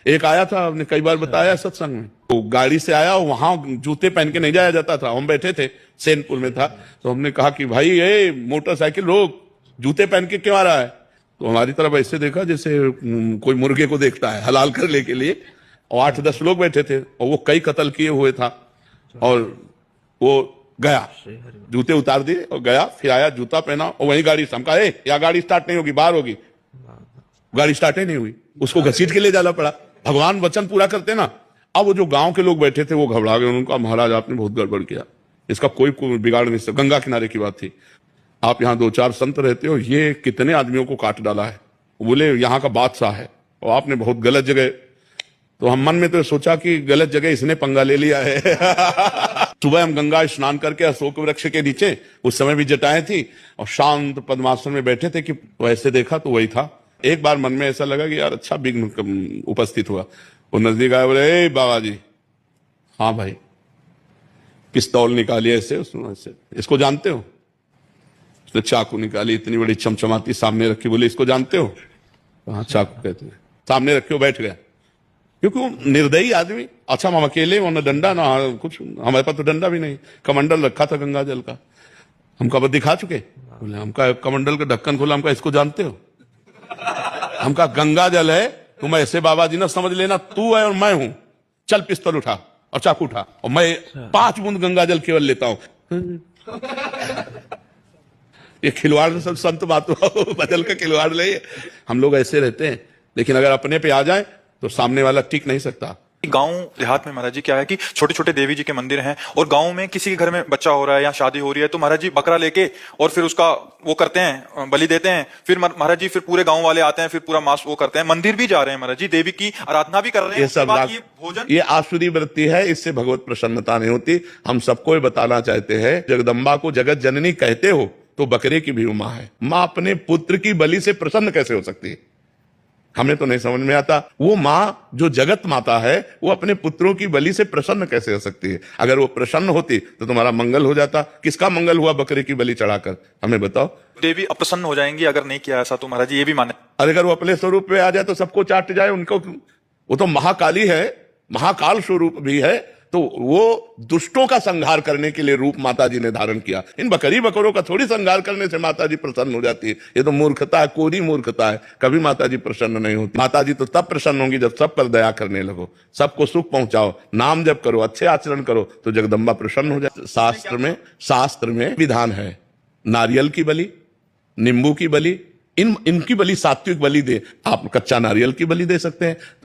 एक आया था, हमने कई बार बताया सत्संग में, तो गाड़ी से आया, वहां जूते पहन के नहीं जाया जाता था। हम बैठे थे, सैनपुर में था, तो हमने कहा कि भाई ये मोटरसाइकिल रोक, जूते पहन के क्यों आ रहा है? तो हमारी तरफ ऐसे देखा जैसे कोई मुर्गे को देखता है हलाल करने के लिए। और 8-10 लोग बैठे थे, और वो कई कत्ल किए हुए था, और वो गया, जूते उतार दिए और गया, फिर आया, जूता पहना और वही गाड़ी से। हम कहा या गाड़ी स्टार्ट नहीं होगी, बाहर होगी। गाड़ी स्टार्ट ही नहीं हुई, उसको घसीट के ले जाना पड़ा। भगवान वचन पूरा करते ना। अब वो जो गांव के लोग बैठे थे वो घबरा गए, उन्होंने कहा महाराज आपने बहुत गड़बड़ किया, इसका कोई बिगाड़ नहीं सकता। गंगा किनारे की बात थी, आप यहाँ 2-4 संत रहते हो, ये कितने आदमियों को काट डाला है, बोले यहाँ का बादशाह है और आपने बहुत गलत जगह। तो हम मन में तो सोचा कि गलत जगह इसने पंगा ले लिया है। सुबह हम गंगा स्नान करके अशोक वृक्ष के नीचे, उस समय भी जटाएं थी, और शांत पद्मासन में बैठे थे कि वैसे देखा तो वही था। एक बार मन में ऐसा लगा कि यार अच्छा विघ्न उपस्थित हुआ। वो नजदीक आया, बोले ए बाबा जी। हाँ भाई, पिस्तौल निकाली ऐसे, उसने ऐसे, इसको जानते हो? उसने चाकू निकाली, इतनी बड़ी चमचमाती सामने रखी, बोले इसको जानते हो? हाँ चाकू कहते हैं। सामने रखे, बैठ गया, क्योंकि वो निर्दयी आदमी। अच्छा हम अकेले, वो न डंडा ना कुछ, हमारे पास तो डंडा भी नहीं, कमंडल रखा था गंगा जल का। हमका बस दिखा चुके, बोले हमका कमंडल का ढक्कन खोला, हमका इसको जानते हो? हमका गंगा जल है, तुम ऐसे बाबा जी ना समझ लेना, तू है और मैं हूं, चल पिस्तौल उठा और चाकू उठा, और मैं 5 बूंद गंगा जल केवल लेता हूं। ये खिलवाड़ में सब संत महात्मा बदल का खिलवाड़ ले। हम लोग ऐसे रहते हैं, लेकिन अगर अपने पे आ जाए तो सामने वाला टिक नहीं सकता। गांव देहात में महाराज जी क्या है कि छोटे छोटे देवी जी के मंदिर हैं, और गांव में किसी के घर में बच्चा हो रहा है या शादी हो रही है, तो महाराज जी बकरा लेके और फिर उसका वो करते हैं, बलि देते हैं। फिर महाराज जी फिर पूरे गांव वाले आते हैं, फिर पूरा मांस वो करते हैं। मंदिर भी जा रहे हैं महाराज जी, देवी की आराधना भी कर रहे हैं। ये सब भोजन, ये आसुरी वृत्ति है, इससे भगवत प्रसन्नता नहीं होती। हम सबको बताना चाहते हैं, जगदम्बा को जगत जननी कहते हो तो बकरे की भी मां है। मां अपने पुत्र की बलि से प्रसन्न कैसे हो सकती है? हमें तो नहीं समझ में आता। वो मां जो जगत माता है, वो अपने पुत्रों की बलि से प्रसन्न कैसे हो सकती है? अगर वो प्रसन्न होती तो तुम्हारा मंगल हो जाता। किसका मंगल हुआ बकरे की बलि चढ़ाकर? हमें बताओ। देवी अप्रसन्न हो जाएंगी अगर नहीं किया ऐसा, तो महाराज जी ये भी माने। अगर वो अपने स्वरूप पे आ जाए तो सबको चाट जाए उनको। वो तो महाकाली है, महाकाल स्वरूप भी है, तो वो दुष्टों का संहार करने के लिए रूप माता जी ने धारण किया। इन बकरी बकरों का थोड़ी संहार करने से माता जी प्रसन्न हो जाती है। ये तो मूर्खता है, कोरी मूर्खता है। कभी माता जी प्रसन्न नहीं होती। माता जी तो तब प्रसन्न होंगी जब सब पर दया करने लगो, सबको सुख पहुंचाओ, नाम जप करो, अच्छे आचरण करो, तो जगदम्बा प्रसन्न हो जाए। शास्त्र में विधान है, नारियल की बलि, नींबू की बलि, इनकी बलि सात्विक बलि दे। आप कच्चा नारियल की बलि दे सकते हैं,